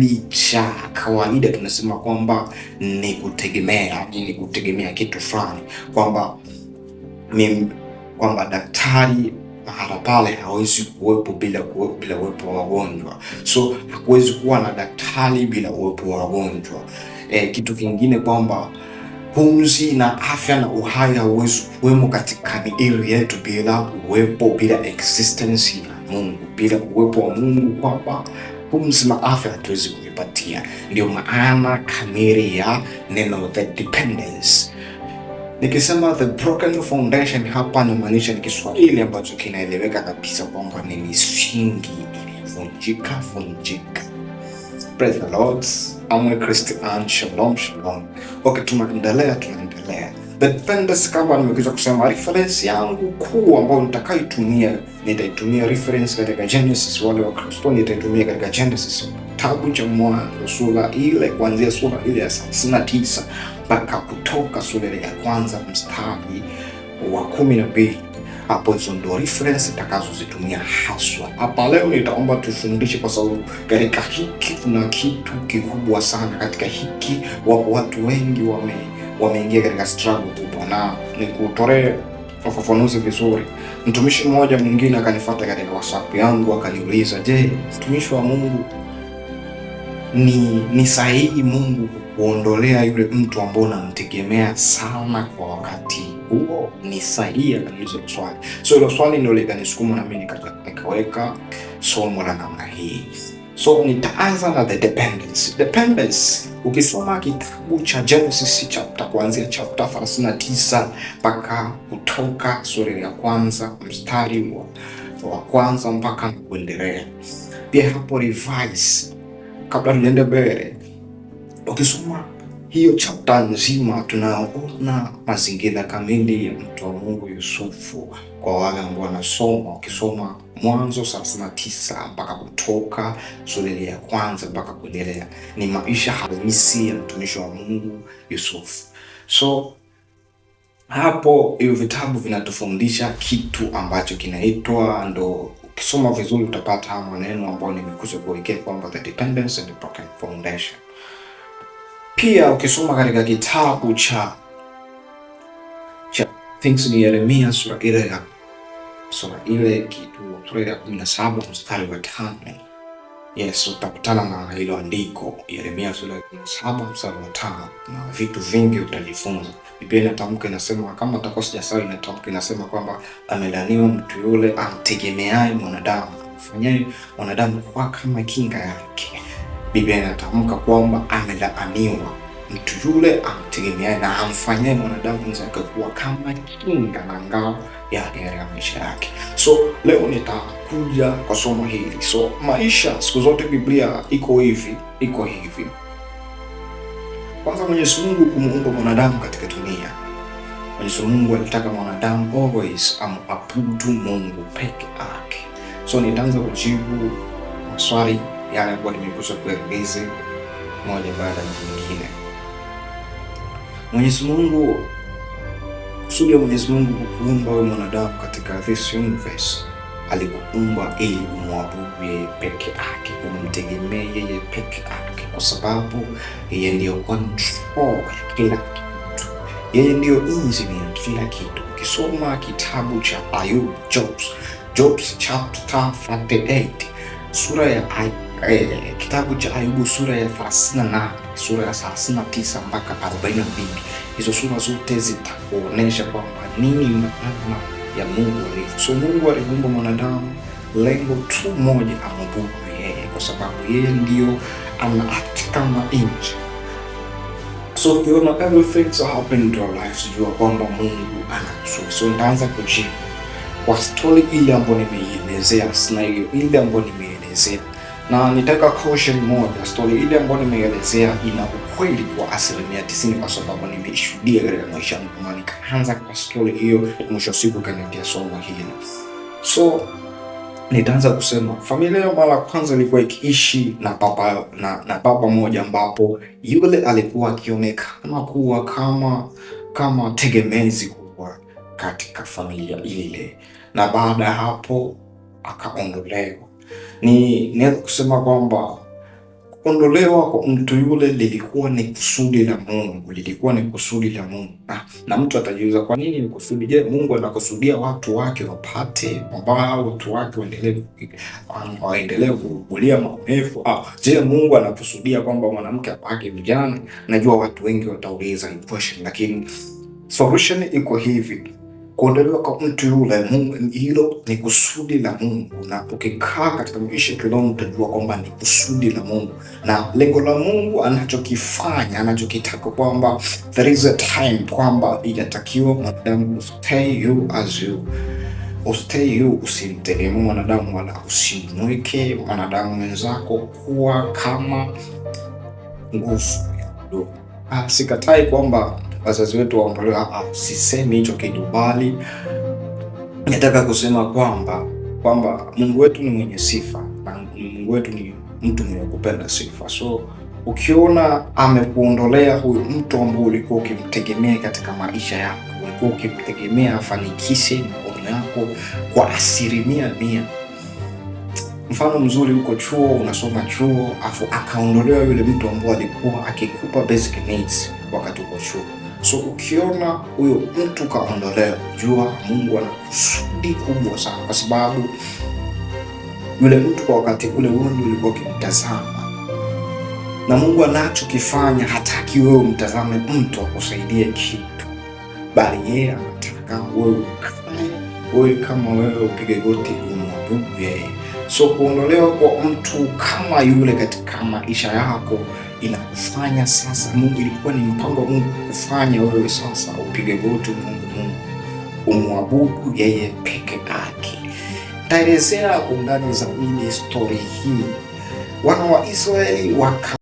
Kiswahili cha kawaida tunasema kwamba ni kutegemea kitu fulani, kwamba daktari mahala pale hawezi kuwepo bila uwepo wa wagonjwa. So hakuwezi kuwa na daktari bila uwepo wa wagonjwa. Kitu kingine kwamba pumzi na afya na uhai hauwezi kuwemo katika miili yetu bila existence ya Mungu, bila uwepo wa Mungu, kwamba pumzi na afya hatuwezi kuipatia. Ndio maana kamili ya neno the dependence. Nikisema the broken foundation hapa namaanisha ni Kiswahili ambacho kinaeleweka kabisa kwamba ni misingi iliyovunjika. Praise the Lord. I'm Christian. Shalom. Okay, tunaendelea. The dependence, kama nimekuja kusema, reference yangu kuu ambayo nitaitumia reference katika Genesis. Wale wa Kristo nitaitumia katika Genesis, kitabu cha Mwanzo sura ile, kuanzia sura ile ya 39 mpaka Kutoka sura ya kwanza mstari wa 12. Hapo hizo ndio reference nitakazozitumia haswa. Hapa leo nitaomba tufundishe, kwa sababu katika hiki kuna kitu kikubwa sana. Katika hiki watu wengi wameingia katika struggle kubwa, na nikutolee ufafanuzi vizuri. Mtumishi mmoja mwingine akanifuata katika WhatsApp yangu akaniuliza, je, mtumishi wa Mungu, ni sahihi Mungu kuondolea yule mtu ambaye unamtegemea sana kwa wakati huo? Ni sahihi? Akaniuliza swali. So hilo swali ndio likanisukuma na mimi nikaweka somo la namna hii. So nitaanza na the dependence. Ukisoma kitabu cha Genesis kuanzia chapter 39 mpaka Kutoka sura ya kwanza mstari wa kwanza mpaka kuendelea. Pia hapo revise kabla tuende mbele. Ukisoma hiyo chapter nzima tunaona mazingira kamili ya mtu wa Mungu Yusufu. Kwa wale ambao wanasoma, ukisoma Mwanzo 39 mpaka Kutoka sura ya kwanza mpaka kuendelea, ni maisha halisi ya mtumishi wa Mungu Yusufu. So hapo hiyo vitabu vinatufundisha kitu ambacho kinaitwa, ndo ukisoma vizuri utapata maneno ambayo nimekuja kuwekea kwamba the dependence and the broken foundation. Pia ukisoma katika kitabu cha things ni Yeremia sura ile kitu sura ya 17 mstari wa 5. Yes, utakutana na hilo andiko Yeremia sura ya 17 mstari wa 5, na vitu vingi utajifunza. Biblia inatamka, inasema, kama utakosa jasari, inatamka inasema kwamba amelaniwa mtu yule amtegemeaye mwanadamu, afanyaye mwanadamu kwa kama kinga yake. Biblia inatamka kwamba amelaaniwa mtu yule amtegemeaye na amfanyaye mwanadamu mwenzake kuwa kama kinga na ngao yake ya maisha yake. So leo nitakuja kwa somo hili. So maisha siku zote Biblia iko hivi. Kwanza, Mwenyezi Mungu kumuumba mwanadamu katika dunia, Mwenyezi Mungu alitaka mwanadamu always amuabudu Mungu peke yake. So nitaanza kujibu maswali yale ambayo nimekuja kueleza moja baada ya nyingine. Kusudi ya Mwenyezi Mungu kuumba wewe mwanadamu katika this universe, alikuumba ili umwabudu yeye peke yake, umtegemee yeye peke yake, kwa sababu yeye ndiyo control kila kitu. Yeye ndiyo injini ya kila kitu. Ukisoma kitabu cha Ayub, Job chapter 38, kitabu cha Ayubu sura ya 38, sura ya 39 mpaka 42. Hizo sura zote zitakuonesha kwamba nini maana ya Mungu alivyo. So Mungu aliumba mwanadamu lengo tu moja, amwabudu yeye, kwa sababu yeye ndio ana act kama engine. So ukiona everything so happen in your life, jua kwamba Mungu anakusudi. So nitaanza kujibu kwa story ile ambayo nimeielezea, scenario ile ambayo nimeelezea. Na nitaka caution moja, story ile ambayo nimeelezea ina ukweli kwa 90%, kwa sababu nimeishuhudia katika maisha yangu. Maana nikaanza kwa story hiyo, mwisho siku kanitia somo hili. So nitaanza kusema familia mara kwanza ilikuwa ikiishi na baba mmoja, ambapo yule alikuwa akionekana kuwa kama tegemezi kubwa katika familia ile, na baada ya hapo akaondolewa. Naweza kusema kwamba kuondolewa kwa mtu yule lilikuwa ni kusudi la Mungu, lilikuwa ni kusudi la Mungu. Na mtu atajiuliza kwa nini ni kusudi? Je, Mungu anakusudia watu wake wapate ambao watu wake waendelee kukulia maumivu? Je, Mungu anakusudia kwamba mwanamke apake vijana? Najua watu wengi watauliza question, lakini solution iko hivi. Kuondolewa kwa mtu yule, hilo ni kusudi la Mungu, na ukikaa katika maisha kidogo utajua kwamba ni kusudi la Mungu na lengo la Mungu anachokifanya, anachokitaka, kwamba there is a time kwamba inatakiwa mwanadamu stay you as you, stay you, usimtegemee mwanadamu wala usimweke mwanadamu mwenzako kuwa kama nguvu ya kudumu. Sikatai kwamba wazazi wetu waondolewe, sisemi hicho kitu, bali nataka kusema kwamba Mungu wetu ni mwenye sifa na Mungu wetu ni mtu mwenye kupenda sifa. So ukiona amekuondolea huyu mtu ambao ulikuwa ukimtegemea katika maisha yako, ulikuwa ukimtegemea afanikishe maono yako kwa 100%. Mfano mzuri, uko chuo, unasoma chuo, afu akaondolewa yule mtu ambao alikuwa akikupa basic needs wakati uko chuo. So ukiona huyo mtu kaondolewa, jua Mungu ana kusudi kubwa sana, kwa sababu yule mtu kwa wakati ule wewe ulikuwa ukimtazama, na Mungu anachokifanya hataki wewe umtazame mtu akusaidie kitu, bali yeye anataka wewe kama wewe upige goti umwabudu yeye. So kuondolewa kwa mtu kama yule katika maisha yako inakufanya sasa, Mungu ilikuwa ni mpango wa Mungu kufanya wewe sasa upige goti Mungu, umwabudu yeye peke yake. Taelezea undani zaidi story hii. Wana wa Israeli